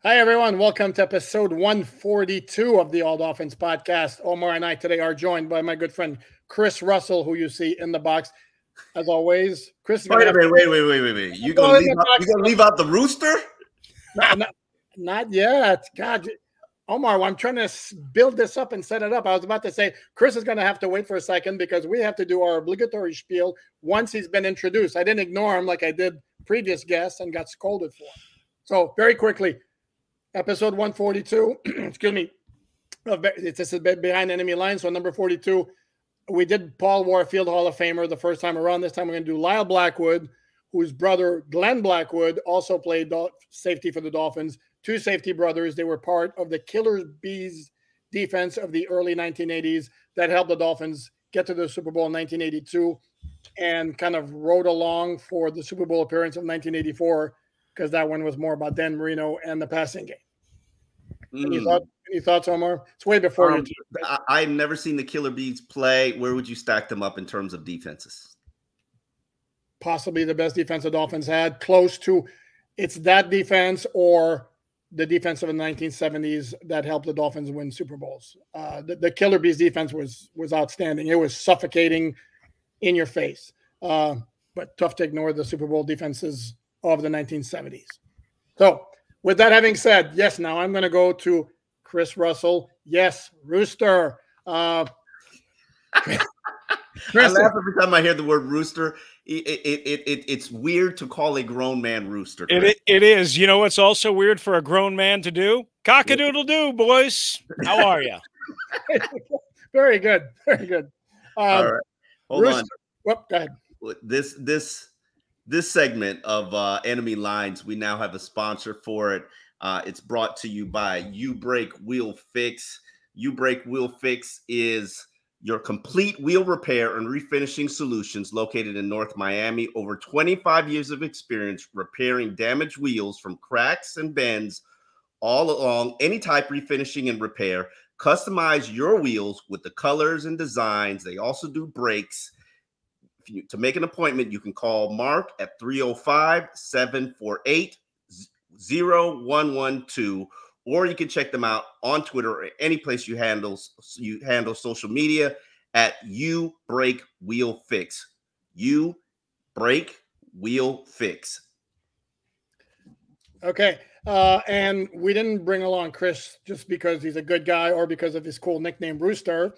Hi, everyone. Welcome to episode 142 of the All Dolphins podcast. Omar and I today are joined by my good friend Chris Russell, who you see in the box. As always, Chris is going Wait a minute, wait. You gonna leave out the rooster? Not yet. God, Omar, I'm trying to build this up and set it up. I was about to say Chris is going to have to wait for a second because we have to do our obligatory spiel once he's been introduced. I didn't ignore him like I did previous guests and got scolded for him. So very quickly, episode 142, excuse me, this is Behind Enemy Lines. So number 42, we did Paul Warfield, Hall of Famer, the first time around. This time we're going to do Lyle Blackwood, whose brother Glenn Blackwood also played safety for the Dolphins. Two safety brothers. They were part of the Killer Bees defense of the early 1980s that helped the Dolphins get to the Super Bowl in 1982 and kind of rode along for the Super Bowl appearance of 1984 because that one was more about Dan Marino and the passing game. Any thoughts, Omar? It's way before you. I've never seen the Killer Bees play. Where would you stack them up in terms of defenses? Possibly the best defense the Dolphins had. Close to, it's that defense or the defense of the 1970s that helped the Dolphins win Super Bowls. The Killer Bees defense was outstanding. It was suffocating in your face, but tough to ignore the Super Bowl defenses of the 1970s. So with that having said, yes, now I'm going to go to Chris Russell. Yes, Rooster. I laugh every time I hear the word rooster. It's weird to call a grown man rooster. It is. You know what's also weird for a grown man to do? Cock-a-doodle-doo, boys. How are you? Very good. Very good. All right. Hold Rooster. on. Well, go ahead. This segment of Enemy Lines, we now have a sponsor for it. It's brought to you by U Brake Wheel Fix. U Brake Wheel Fix is your complete wheel repair and refinishing solutions located in North Miami. Over 25 years of experience repairing damaged wheels from cracks and bends all along, any type refinishing and repair. Customize your wheels with the colors and designs. They also do brakes. To make an appointment, you can call Mark at 305-748-0112, or you can check them out on Twitter or any place you handle social media at U Brake Wheel Fix. U Brake Wheel Fix. Okay. And we didn't bring along Chris just because he's a good guy or because of his cool nickname, Rooster.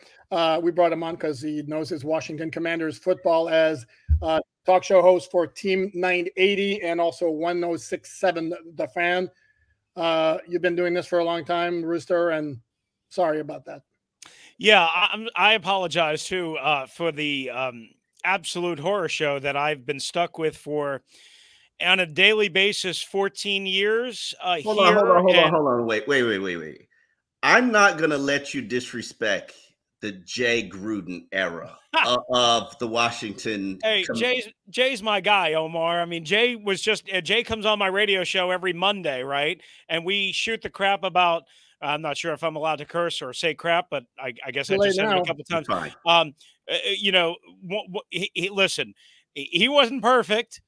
We brought him on because he knows his Washington Commanders football as talk show host for Team 980 and also 1067 The Fan. You've been doing this for a long time, Rooster, and sorry about that. Yeah, I apologize, too, for the absolute horror show that I've been stuck with for on a daily basis, 14 years. Hold on. Wait. I'm not going to let you disrespect the Jay Gruden era of the Washington. Hey, Jay's my guy, Omar. I mean, Jay comes on my radio show every Monday, right? And we shoot the crap about, I'm not sure if I'm allowed to curse or say crap, but I guess I just said it a couple times. Listen, he wasn't perfect.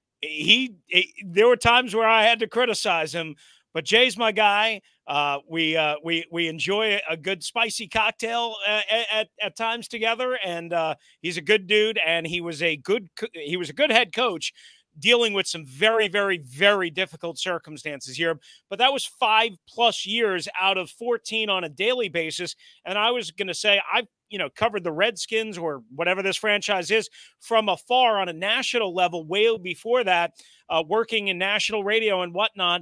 There were times where I had to criticize him, but Jay's my guy. We enjoy a good spicy cocktail at times together, and he's a good dude. And he was a good head coach, dealing with some very, very, very difficult circumstances here. But that was 5+ years out of 14 on a daily basis. And I was going to say, I've covered the Redskins or whatever this franchise is from afar on a national level way before that, working in national radio and whatnot.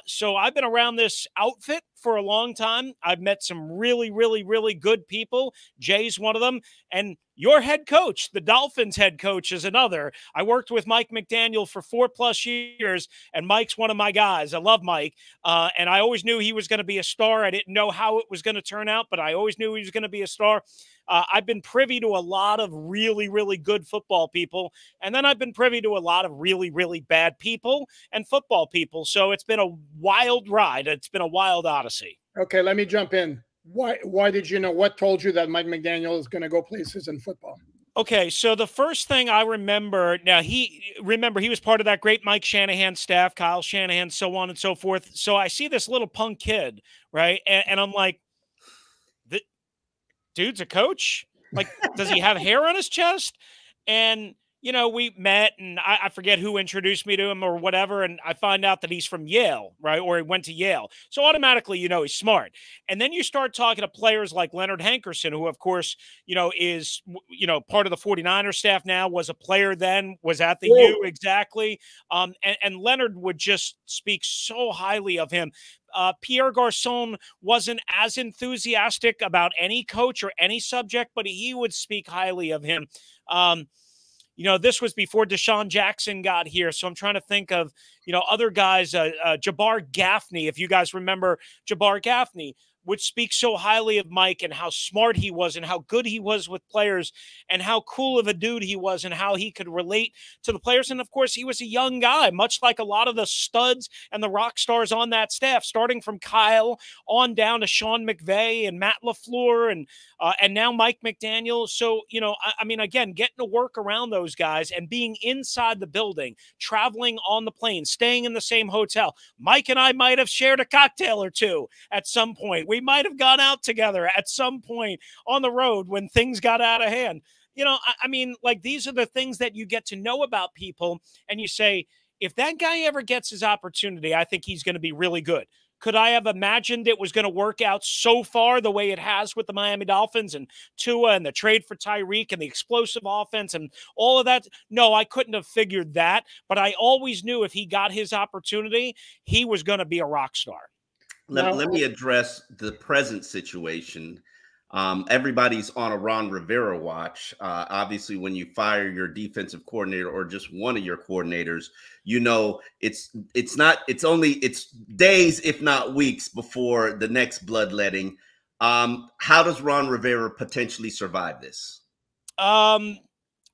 So I've been around this outfit for a long time. I've met some really, really, really good people. Jay's one of them. And your head coach, the Dolphins head coach, is another. I worked with Mike McDaniel for 4+ years, and Mike's one of my guys. I love Mike. And I always knew he was going to be a star. I didn't know how it was going to turn out, but I always knew he was going to be a star. I've been privy to a lot of really, really good football people, and then I've been privy to a lot of really, really bad people and football people. So it's been a wild ride. It's been a wild odyssey. Okay, let me jump in. Why did you know? What told you that Mike McDaniel is going to go places in football? Okay, so the first thing I remember now, he was part of that great Mike Shanahan staff, Kyle Shanahan, so on and so forth. So I see this little punk kid, right, and I'm like, the dude's a coach. Like, does he have hair on his chest? And we met, and I forget who introduced me to him or whatever, and I find out that he's from Yale, right? Or he went to Yale. So automatically, he's smart. And then you start talking to players like Leonard Hankerson, who, of course, is, part of the 49ers staff now, was a player then, was at the U, exactly. And Leonard would just speak so highly of him. Pierre Garçon wasn't as enthusiastic about any coach or any subject, but he would speak highly of him. This was before Deshaun Jackson got here. So I'm trying to think of, other guys, Jabbar Gaffney. If you guys remember Jabbar Gaffney, would speak so highly of Mike and how smart he was and how good he was with players and how cool of a dude he was and how he could relate to the players. And of course, he was a young guy, much like a lot of the studs and the rock stars on that staff, starting from Kyle on down to Sean McVay and Matt LaFleur and now Mike McDaniel. So, I mean, again, getting to work around those guys and being inside the building, traveling on the plane, staying in the same hotel. Mike and I might have shared a cocktail or two at some point. We might have gone out together at some point on the road when things got out of hand. I mean, like, these are the things that you get to know about people, and you say, if that guy ever gets his opportunity, I think he's going to be really good. Could I have imagined it was going to work out so far the way it has with the Miami Dolphins and Tua and the trade for Tyreek and the explosive offense and all of that? No, I couldn't have figured that, but I always knew if he got his opportunity, he was going to be a rock star. Let me address the present situation. Everybody's on a Ron Rivera watch. Obviously, when you fire your defensive coordinator or just one of your coordinators, it's days, if not weeks, before the next bloodletting. How does Ron Rivera potentially survive this?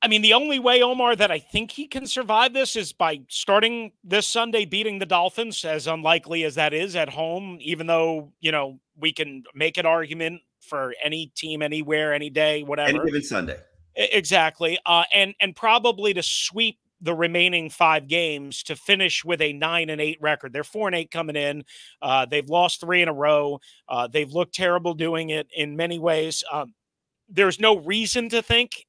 I mean, the only way, Omar, that I think he can survive this is by starting this Sunday, beating the Dolphins, as unlikely as that is, at home, even though, we can make an argument for any team, anywhere, any day, whatever. Any given Sunday. Exactly. And probably to sweep the remaining 5 games to finish with a 9-8 record. They're 4-8 coming in. They've lost 3 in a row. They've looked terrible doing it in many ways. There's no reason to think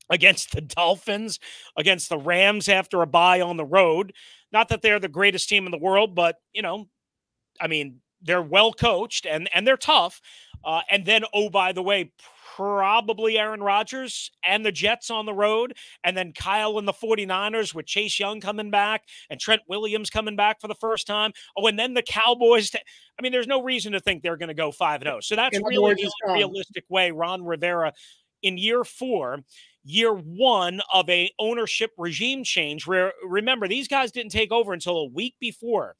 against the Dolphins, against the Rams after a bye on the road. Not that they're the greatest team in the world, but, I mean, they're well coached and they're tough. And then, oh, by the way, probably Aaron Rodgers and the Jets on the road. And then Kyle and the 49ers with Chase Young coming back and Trent Williams coming back for the first time. Oh, and then the Cowboys. I mean, there's no reason to think they're going to go 5-0. So that's really the only realistic way Ron Rivera in year 4, year 1 of a ownership regime change, where, remember, these guys didn't take over until a week before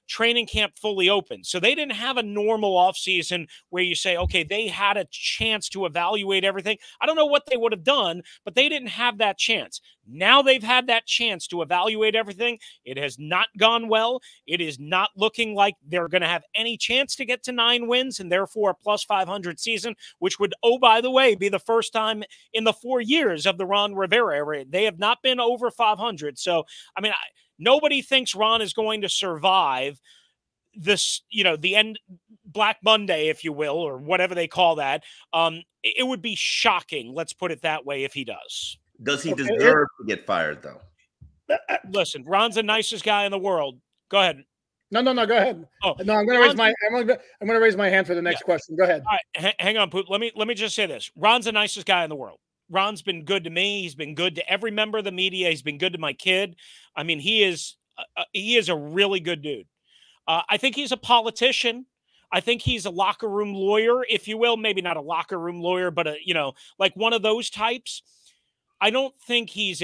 training camp fully opened. So they didn't have a normal offseason where you say, okay, they had a chance to evaluate everything. I don't know what they would have done, but they didn't have that chance. Now they've had that chance to evaluate everything. It has not gone well. It is not looking like they're going to have any chance to get to 9 wins and therefore a plus 500 season, which would, oh, by the way, be the first time in the 4 years of the Ron Rivera era. They have not been over 500. So, I mean, nobody thinks Ron is going to survive this, the end, Black Monday, if you will, or whatever they call that. It would be shocking, let's put it that way, if he does. Does he deserve to get fired, though? Listen, Ron's the nicest guy in the world. Go ahead. No, go ahead. Oh, no, I'm going to raise my hand for the next question. Go ahead. All right, hang on, Poop. Let me just say this. Ron's the nicest guy in the world. Ron's been good to me. He's been good to every member of the media. He's been good to my kid. I mean, he is a really good dude. I think he's a politician. I think he's a locker room lawyer, if you will. Maybe not a locker room lawyer, but like one of those types. I don't think he's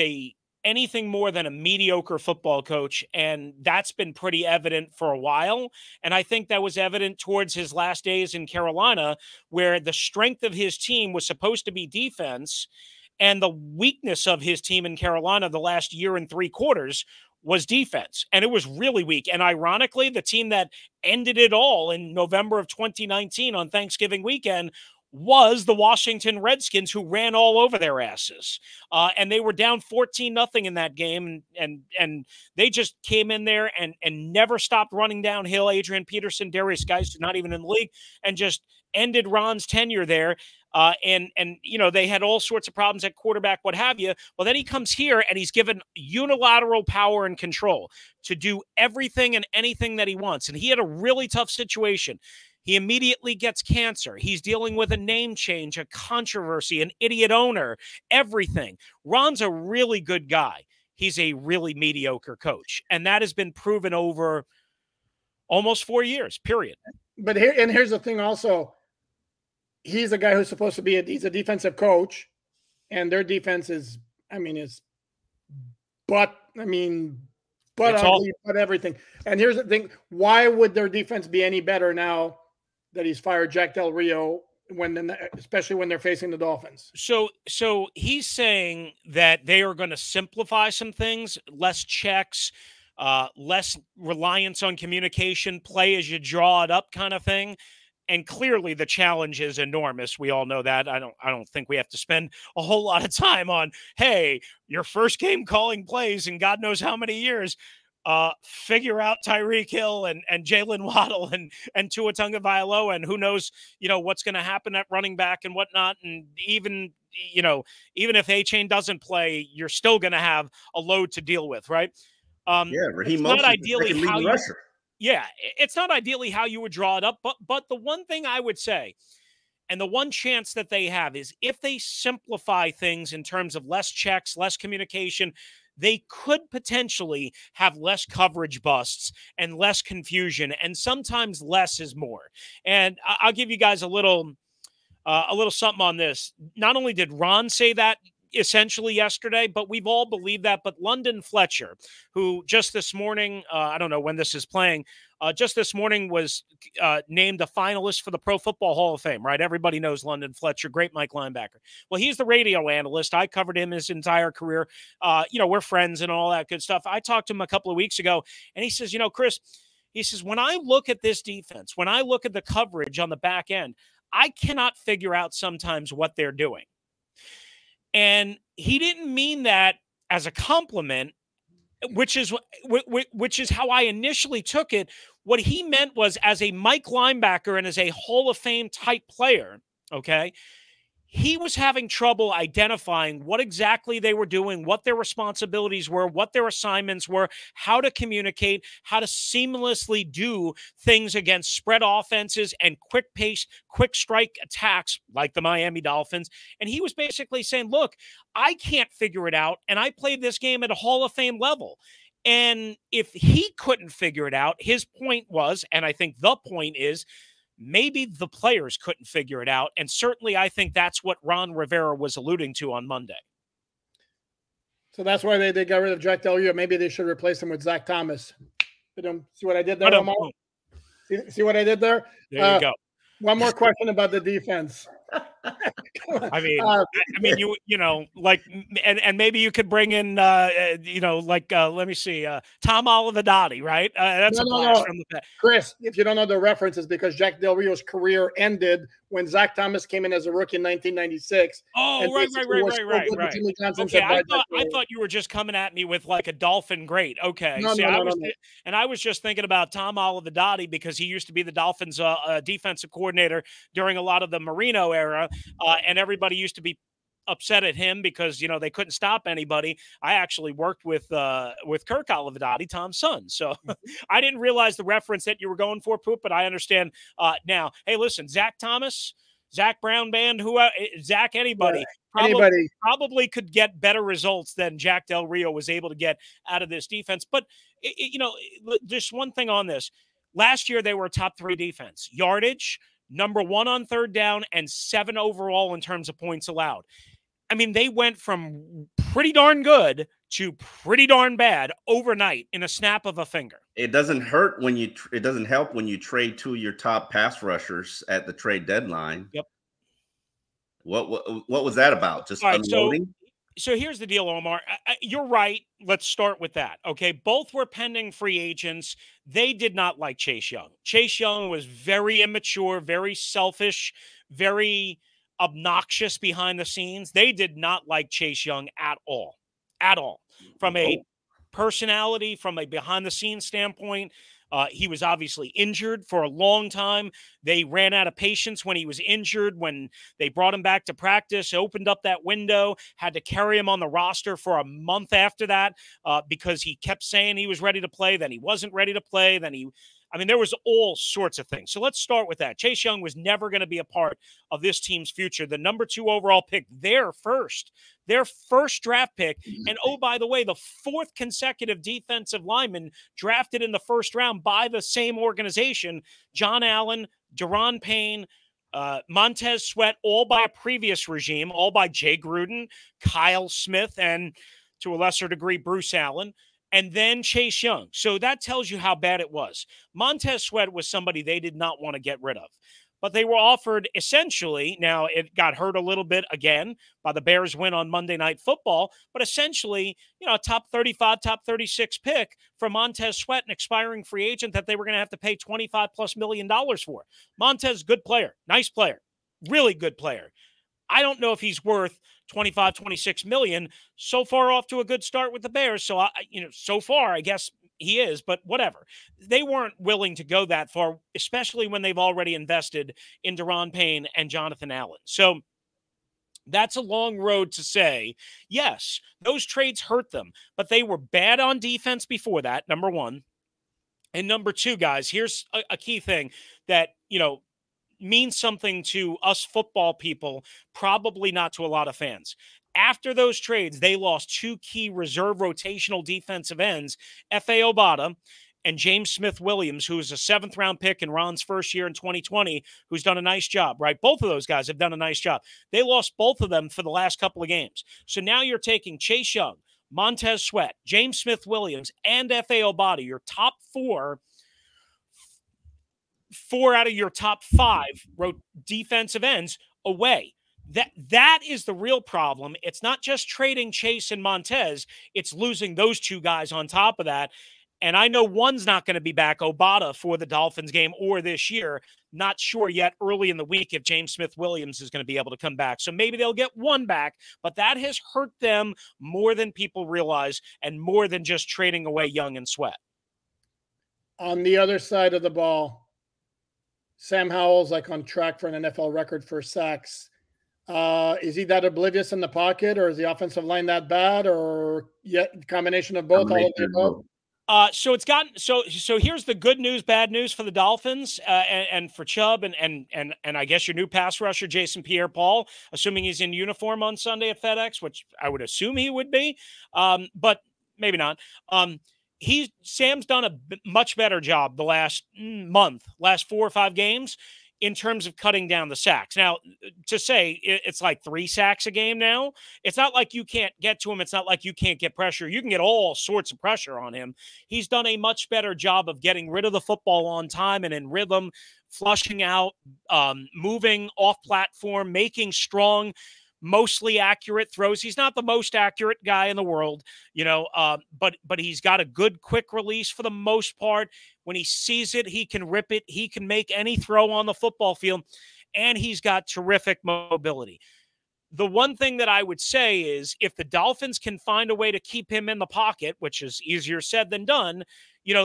anything more than a mediocre football coach, and that's been pretty evident for a while. And I think that was evident towards his last days in Carolina, where the strength of his team was supposed to be defense, and the weakness of his team in Carolina the last year and 3 quarters was defense. And it was really weak. And ironically, the team that ended it all in November of 2019 on Thanksgiving weekend was the Washington Redskins, who ran all over their asses. And they were down 14-0 in that game. And they just came in there and never stopped running downhill. Adrian Peterson, Darius Geis, not even in the league, and just ended Ron's tenure there. And you know, they had all sorts of problems at quarterback, what have you. Well, then he comes here and he's given unilateral power and control to do everything and anything that he wants. And he had a really tough situation. He immediately gets cancer. He's dealing with a name change, a controversy, an idiot owner, everything. Ron's a really good guy. He's a really mediocre coach. And that has been proven over almost 4 years, period. But here's the thing also. He's a guy who's supposed to be he's a defensive coach, and their defense is ugly, but everything. And here's the thing: why would their defense be any better now that he's fired Jack Del Rio, especially when they're facing the Dolphins? So he's saying that they are going to simplify some things, less checks, less reliance on communication, play as you draw it up kind of thing. And clearly the challenge is enormous. We all know that. I don't think we have to spend a whole lot of time on, hey, your first game calling plays in God knows how many years. Figure out Tyreek Hill and Jalen Waddle and Tua Tagovailoa, and who knows, you know, what's going to happen at running back and whatnot. And even if A-Chain doesn't play, you're still going to have a load to deal with, right? Raheem Mostert, not ideally how you rusher. Yeah, it's not ideally how you would draw it up, but the one thing I would say, and the one chance that they have, is if they simplify things in terms of less checks, less communication, they could potentially have less coverage busts and less confusion, and sometimes less is more. And I'll give you guys a little something on this. Not only did Ron say that essentially yesterday, but we've all believed that. But London Fletcher, who just this morning, I don't know when this is playing, just this morning was named a finalist for the Pro Football Hall of Fame, right? Everybody knows London Fletcher, great Mike linebacker. Well, he's the radio analyst. I covered him his entire career. We're friends and all that good stuff. I talked to him a couple of weeks ago, and he says, Chris, he says, when I look at this defense, when I look at the coverage on the back end, I cannot figure out sometimes what they're doing. And he didn't mean that as a compliment, which is how I initially took it. What he meant was, as a Mike linebacker and as a Hall of Fame type player, okay, he was having trouble identifying what exactly they were doing, what their responsibilities were, what their assignments were, how to communicate, how to seamlessly do things against spread offenses and quick pace, quick strike attacks like the Miami Dolphins. And he was basically saying, look, I can't figure it out, and I played this game at a Hall of Fame level. And if he couldn't figure it out, his point was, and I think the point is, maybe the players couldn't figure it out. And certainly I think that's what Ron Rivera was alluding to on Monday. So that's why they got rid of Jack Del Rio. Maybe they should replace him with Zach Thomas. See what I did there, Omar? See what I did there? There you go. One more question about the defense. I mean, you know, like, and maybe you could bring in, let me see, Tom Olivadotti, right? That's a blast from the past. Chris, if you don't know the reference, is because Jack Del Rio's career ended when Zach Thomas came in as a rookie in 1996. Oh, right. Okay, I thought you were just coming at me with like a Dolphin great. Okay, and I was just thinking about Tom Olivadotti because he used to be the Dolphins' defensive coordinator during a lot of the Marino era, and everybody used to be upset at him because, you know, they couldn't stop anybody. I actually worked with Kirk Olivadotti, Tom's son. So I didn't realize the reference that you were going for, Poop, but I understand now. Hey, listen, Zach Thomas, Zach Brown Band, Zach, anybody probably could get better results than Jack Del Rio was able to get out of this defense. But, just one thing on this. Last year, they were a top 3 defense. Yardage, number 1 on third down, and 7 overall in terms of points allowed. I mean, they went from pretty darn good to pretty darn bad overnight in a snap of a finger. It doesn't help when you trade 2 of your top pass rushers at the trade deadline. Yep. What was that about? Just unloading? So here's the deal, Omar. You're right. Let's start with that. Okay. Both were pending free agents. They did not like Chase Young. Chase Young was very immature, very selfish, very obnoxious behind the scenes. They did not like Chase Young at all. At all. From a personality, from a behind the scenes standpoint. He was obviously injured for a long time. They ran out of patience when he was injured. When they brought him back to practice, opened up that window, had to carry him on the roster for a month after that because he kept saying he was ready to play. Then he wasn't ready to play. There was all sorts of things. So let's start with that. Chase Young was never going to be a part of this team's future. The number 2 overall pick, their first draft pick. And oh, by the way, the 4th consecutive defensive lineman drafted in the first round by the same organization, John Allen, Daron Payne, Montez Sweat, all by a previous regime, all by Jay Gruden, Kyle Smith, and to a lesser degree, Bruce Allen. And then Chase Young. So that tells you how bad it was. Montez Sweat was somebody they did not want to get rid of. But they were offered essentially, now it got hurt a little bit again by the Bears win on Monday Night Football, but essentially, a top 35, top 36 pick for Montez Sweat, an expiring free agent that they were going to have to pay $25+ million for. Montez, good player, nice player, really good player. I don't know if he's worth 25, 26 million. So far off to a good start with the Bears. So, so far, I guess he is, but whatever. They weren't willing to go that far, especially when they've already invested in Daron Payne and Jonathan Allen. So that's a long road to say, yes, those trades hurt them, but they were bad on defense before that, number one. And number two, guys, here's a key thing that, means something to us football people, probably not to a lot of fans. After those trades, they lost 2 key reserve rotational defensive ends, F.A. Obata and James Smith-Williams, who was a 7th-round pick in Ron's first year in 2020, who's done a nice job, right? Both of those guys have done a nice job. They lost both of them for the last couple of games. So now you're taking Chase Young, Montez Sweat, James Smith-Williams, and F.A. Obata, your top 4 out of your top 5 defensive ends away. That is the real problem. It's not just trading Chase and Montez. It's losing those 2 guys on top of that. And I know one's not going to be back, Obata, for the Dolphins game or this year. Not sure yet early in the week if James Smith-Williams is going to be able to come back. So maybe they'll get one back, but that has hurt them more than people realize and more than just trading away Young and Sweat. On the other side of the ball, Sam Howell's on track for an NFL record for sacks. Is he that oblivious in the pocket, or is the offensive line that bad, or combination of both? So it's gotten so here's the good news, bad news for the Dolphins and for Chubb and I guess your new pass rusher, Jason Pierre-Paul, assuming he's in uniform on Sunday at FedEx, which I would assume he would be, but maybe not. Sam's done a much better job the last 4 or 5 games in terms of cutting down the sacks. Now, to say it's like 3 sacks a game now, it's not like you can't get to him. It's not like you can't get pressure. You can get all sorts of pressure on him. He's done a much better job of getting rid of the football on time and in rhythm, flushing out, moving off platform, making strong, mostly accurate throws. He's not the most accurate guy in the world, but he's got a good quick release for the most part. When he sees it, he can rip it. He can make any throw on the football field, and he's got terrific mobility. The one thing that I would say is if the Dolphins can find a way to keep him in the pocket, which is easier said than done,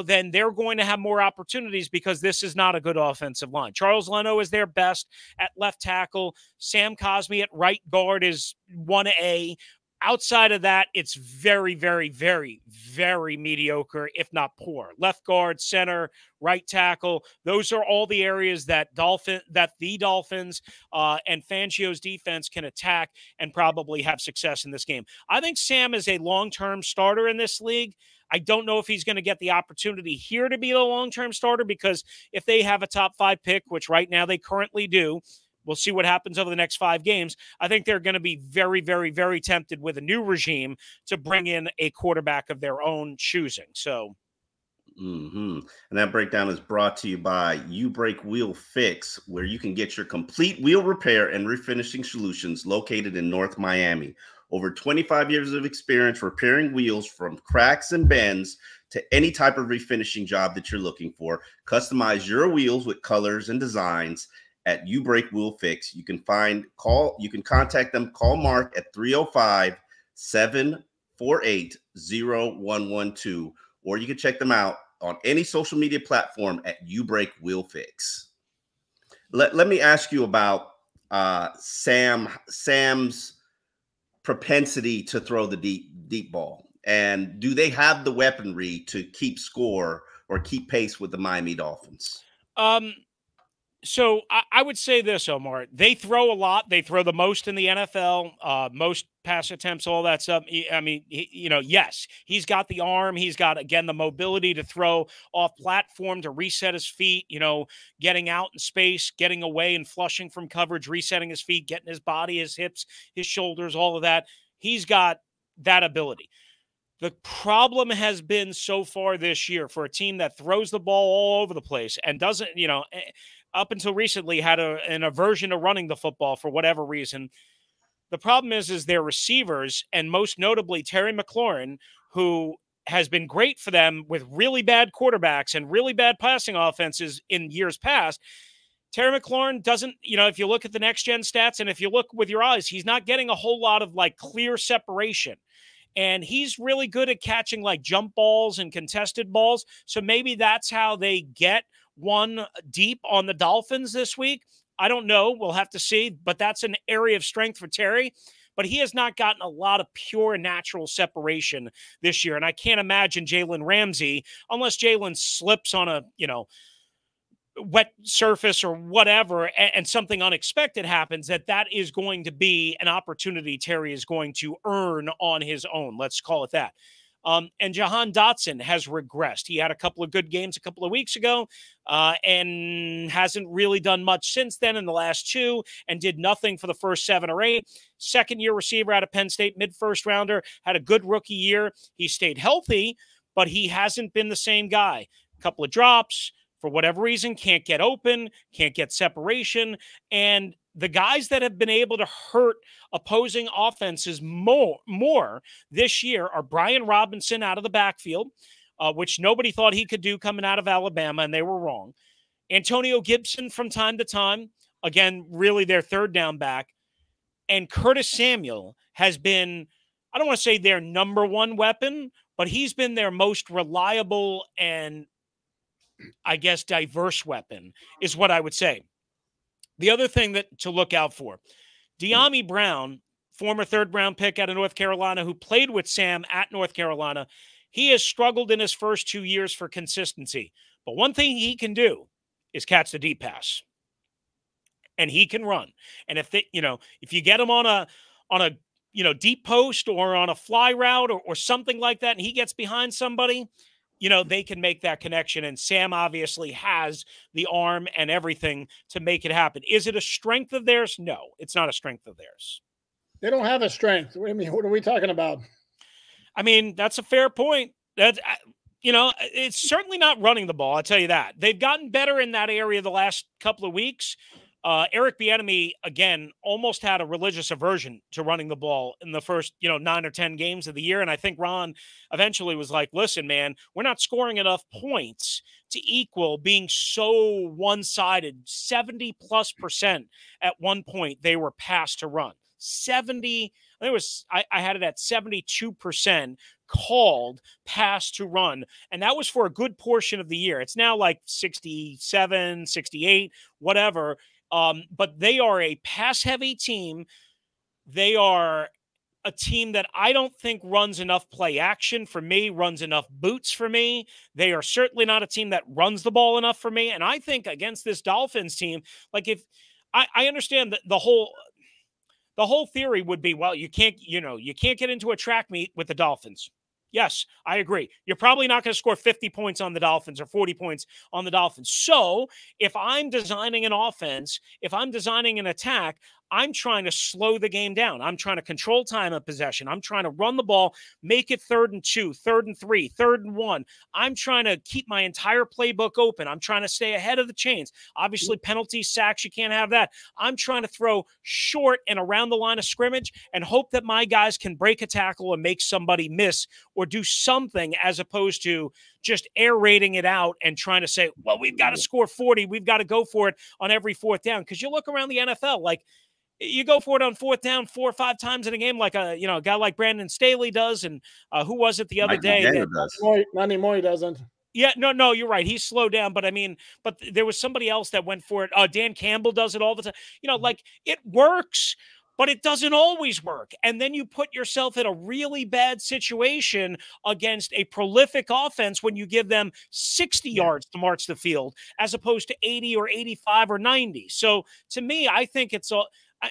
then they're going to have more opportunities because this is not a good offensive line. Charles Leno is their best at left tackle. Sam Cosmi at right guard is 1A. Outside of that, it's very, very, very, very mediocre, if not poor. Left guard, center, right tackle. Those are all the areas that the Dolphins and Fangio's defense can attack and probably have success in this game. I think Sam is a long-term starter in this league. I don't know if he's going to get the opportunity here to be the long-term starter because if they have a top 5 pick, which right now they currently do, we'll see what happens over the next 5 games. I think they're going to be very, very, very tempted with a new regime to bring in a quarterback of their own choosing. So, And that breakdown is brought to you by You Break Wheel Fix, where you can get your complete wheel repair and refinishing solutions located in North Miami. Over 25 years of experience repairing wheels from cracks and bends to any type of refinishing job that you're looking for. Customize your wheels with colors and designs at You Break We'll Fix. You can contact them. Call Mark at 305-748-0112, or you can check them out on any social media platform at You Break We'll Fix. Let me ask you about Sam's propensity to throw the deep ball, and do they have the weaponry to keep score or keep pace with the Miami Dolphins? So I would say this, Omar. They throw a lot. They throw the most in the NFL, most pass attempts, all that stuff. I mean, yes, he's got the arm. He's got, again, the mobility to throw off platform, to reset his feet, getting out in space, getting away and flushing from coverage, resetting his feet, getting his body, his hips, his shoulders, all of that. He's got that ability. The problem has been so far this year for a team that throws the ball all over the place and doesn't, up until recently had an aversion to running the football for whatever reason. The problem is their receivers, and most notably Terry McLaurin, who has been great for them with really bad quarterbacks and really bad passing offenses in years past. Terry McLaurin doesn't, if you look at the next gen stats and if you look with your eyes, he's not getting a whole lot of clear separation. And he's really good at catching jump balls and contested balls. So maybe that's how they get one deep on the Dolphins this week. I don't know. We'll have to see. But that's an area of strength for Terry. But he has not gotten a lot of pure natural separation this year. And I can't imagine Jalen Ramsey, unless Jalen slips on a, wet surface or whatever, and something unexpected happens, that is going to be an opportunity Terry is going to earn on his own. Let's call it that. And Jahan Dotson has regressed. He had a couple of good games a couple of weeks ago and hasn't really done much since then in the last two, and did nothing for the first 7 or 8. Second-year receiver out of Penn State, mid-first rounder, had a good rookie year. He stayed healthy, but he hasn't been the same guy. A couple of drops, for whatever reason, can't get open, can't get separation, and the guys that have been able to hurt opposing offenses more this year are Brian Robinson out of the backfield, which nobody thought he could do coming out of Alabama, and they were wrong. Antonio Gibson from time to time, again, really their third down back. And Curtis Samuel has been, I don't want to say their number one weapon, but he's been their most reliable and, I guess, diverse weapon is what I would say. The other thing that to look out for, De'Ami Brown, former third-round pick out of North Carolina, who played with Sam at North Carolina, he has struggled in his first 2 years for consistency. But one thing he can do is catch the deep pass, and he can run. And if you get him on a deep post or on a fly route or something like that, and he gets behind somebody, they can make that connection. And Sam obviously has the arm and everything to make it happen. Is it a strength of theirs? No, it's not a strength of theirs. They don't have a strength. I mean, what are we talking about? I mean, that's a fair point. It's certainly not running the ball. I'll tell you that. They've gotten better in that area the last couple of weeks. Eric Bieniemy, again, almost had a religious aversion to running the ball in the first, 9 or 10 games of the year. And I think Ron eventually was like, listen, man, we're not scoring enough points to equal being so one-sided. 70+% at one point they were pass to run. 70, I had it at 72% called pass to run. And that was for a good portion of the year. It's now like 67, 68, whatever. But they are a pass-heavy team. They are a team that I don't think runs enough play action for me, runs enough boots for me. They are certainly not a team that runs the ball enough for me. And I think against this Dolphins team, if I understand that the whole theory would be, well, you can't get into a track meet with the Dolphins. Yes, I agree. You're probably not going to score 50 points on the Dolphins or 40 points on the Dolphins. So if I'm designing an offense, if I'm designing an attack, I'm trying to slow the game down. I'm trying to control time of possession. I'm trying to run the ball, make it 3rd and 2, 3rd and 3, 3rd and 1. I'm trying to keep my entire playbook open. I'm trying to stay ahead of the chains. Obviously, penalties, sacks, you can't have that. I'm trying to throw short and around the line of scrimmage and hope that my guys can break a tackle and make somebody miss or do something, as opposed to just air raiding it out and trying to say, well, we've got to score 40. We've got to go for it on every 4th down. Because you look around the NFL, like, you go for it on 4th down 4 or 5 times in a game, like a guy like Brandon Staley does, and who was it the other day? Not anymore, he doesn't. Yeah, no, you're right. He's slowed down, but I mean, but there was somebody else that went for it. Dan Campbell does it all the time. Like, it works, but it doesn't always work. And then you put yourself in a really bad situation against a prolific offense when you give them 60 yards to march the field, as opposed to 80 or 85 or 90. So to me, I think it's all.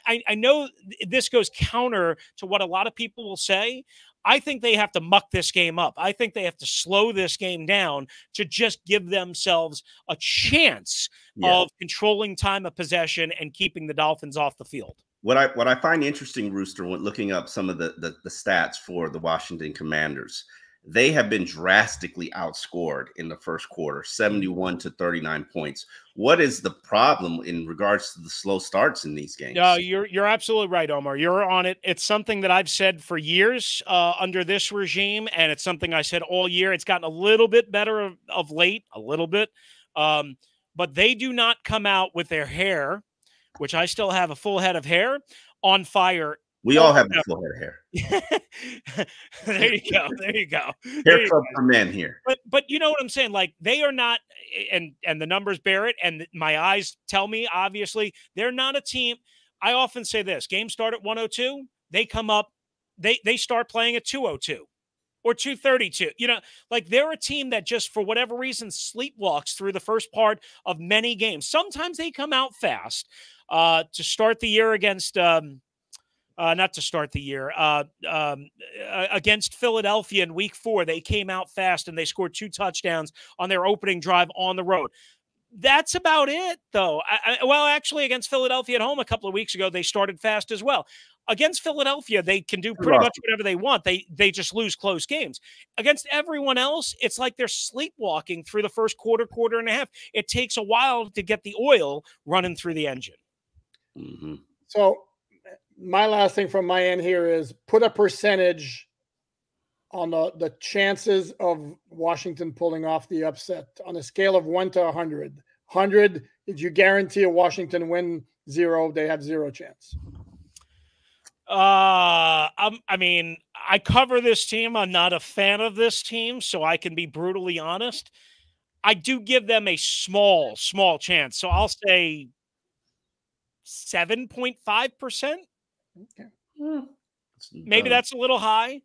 I know this goes counter to what a lot of people will say. I think they have to muck this game up. I think they have to slow this game down to just give themselves a chance of controlling time of possession and keeping the Dolphins off the field. What I find interesting, Rooster, when looking up some of the stats for the Washington Commanders, they have been drastically outscored in the first quarter, 71 to 39 points. What is the problem in regards to the slow starts in these games? You're absolutely right, Omar. You're on it. It's something that I've said for years under this regime, and it's something I said all year. It's gotten a little bit better of late, a little bit. But they do not come out with their hair, which I still have a full head of hair, on fire. We all have a full head of hair. There you go. There you go. Hair club for men here. But you know what I'm saying? Like, they are not, and the numbers bear it, and my eyes tell me, obviously, they're not a team. I often say this: games start at 102, they come up, they start playing at 202 or 232. Like, they're a team that just, for whatever reason, sleepwalks through the first part of many games. Sometimes they come out fast to start the year against not to start the year, against Philadelphia in week 4. They came out fast and they scored 2 touchdowns on their opening drive on the road. That's about it, though. Well, actually, against Philadelphia at home a couple of weeks ago, they started fast as well. Against Philadelphia, they can do pretty much whatever they want. They just lose close games. Against everyone else, it's like they're sleepwalking through the first quarter and a half. It takes a while to get the oil running through the engine. Mm-hmm. So my last thing from my end here is put a percentage on the chances of Washington pulling off the upset on a scale of 1 to 100. 100, did you guarantee a Washington win? 0, they have 0 chance. I mean, I cover this team. I'm not a fan of this team, so I can be brutally honest. I do give them a small chance. So I'll say 7.5%. Okay. Maybe that's a little high,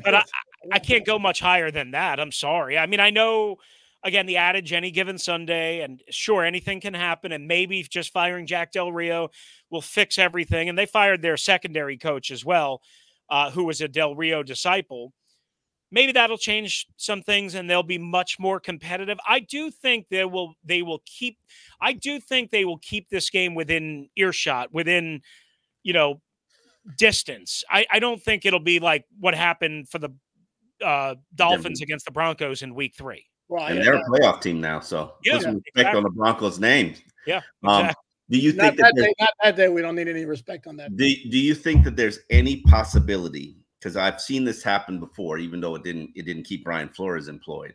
but I can't go much higher than that. I'm sorry. I mean, I know, again, the adage, any given Sunday, and sure, anything can happen, and maybe just firing Jack Del Rio will fix everything. And they fired their secondary coach as well, who was a Del Rio disciple. Maybe that'll change some things and they'll be much more competitive. I do think they will keep this game within earshot, within, distance. I don't think it'll be like what happened for the Dolphins against the Broncos in week 3. Well, and they're a playoff team now, so put some respect on the Broncos' name. Yeah. Exactly. Do you think not that day? We don't need any respect on that. Do you think that there's any possibility? Because I've seen this happen before, even though it didn't keep Brian Flores employed.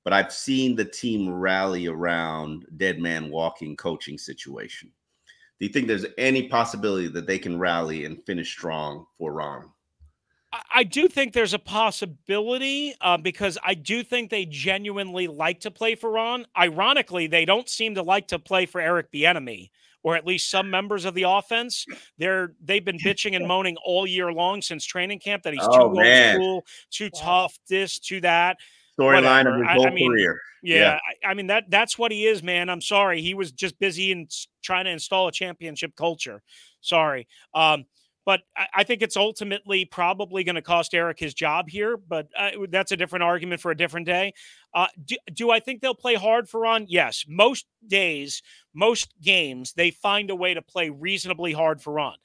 But I've seen the team rally around dead man walking coaching situation. Do you think there's any possibility that they can rally and finish strong for Ron? I do think there's a possibility because I do think they genuinely like to play for Ron. Ironically, they don't seem to like to play for Eric Bieniemy, or at least some members of the offense. They've been bitching and moaning all year long since training camp that he's too old school, too tough, this, to that. Storyline of his whole career. Yeah. I mean, that's what he is, man. I'm sorry. He was just busy and trying to install a championship culture. Sorry. But I think it's ultimately probably going to cost Eric his job here, but that's a different argument for a different day. Do I think they'll play hard for Ron? Yes. Most days, most games, they find a way to play reasonably hard for Ron.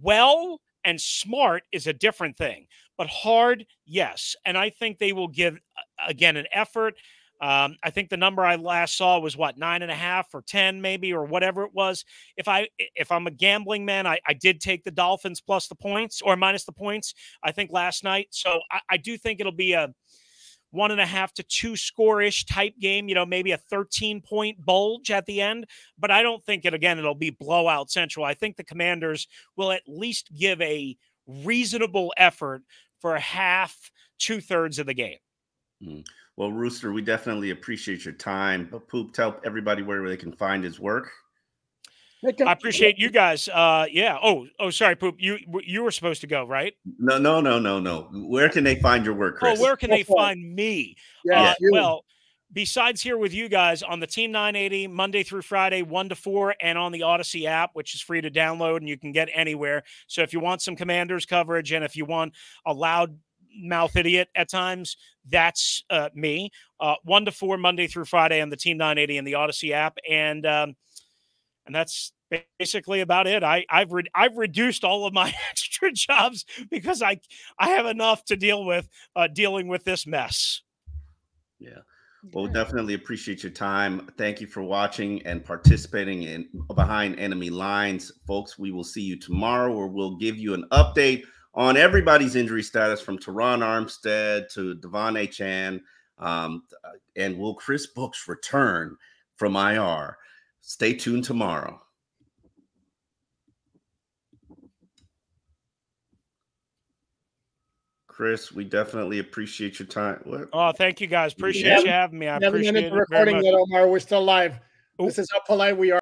Well and smart is a different thing, but hard, yes. And I think they will give, again, an effort. I think the number I last saw was what, 9.5 or 10 maybe, or whatever it was. If I'm a gambling man, I did take the Dolphins plus the points or minus the points, I think last night. So I do think it'll be a 1.5 to 2 score-ish type game, maybe a 13-point bulge at the end. But I don't think it'll be blowout central. I think the Commanders will at least give a reasonable effort for a half, 2/3 of the game. Well, Rooster, we definitely appreciate your time. But Poop, tell everybody where they can find his work. I appreciate you guys. Yeah. Oh, sorry, Poop. You were supposed to go, right? No. Where can they find your work, Chris? Oh, where can they find me? Yeah, well, besides here with you guys on the Team 980 Monday through Friday, 1 to 4, and on the Odyssey app, which is free to download and you can get anywhere. So if you want some Commanders coverage and if you want a loud mouth idiot at times, that's me. 1 to 4 Monday through Friday on the Team 980 and the Odyssey app, and that's basically about it. I've reduced all of my extra jobs because I have enough to deal with dealing with this mess. Yeah. Well, definitely appreciate your time. Thank you for watching and participating in Behind Enemy Lines. Folks, we will see you tomorrow, where we'll give you an update on everybody's injury status, from Teron Armstead to Devon Achane. And will Chris Brooks return from IR? Stay tuned tomorrow. Chris, we definitely appreciate your time. What? Oh, thank you guys. Appreciate you having me. I appreciate it recording very much. that, Omar. We're still live. This is how polite we are.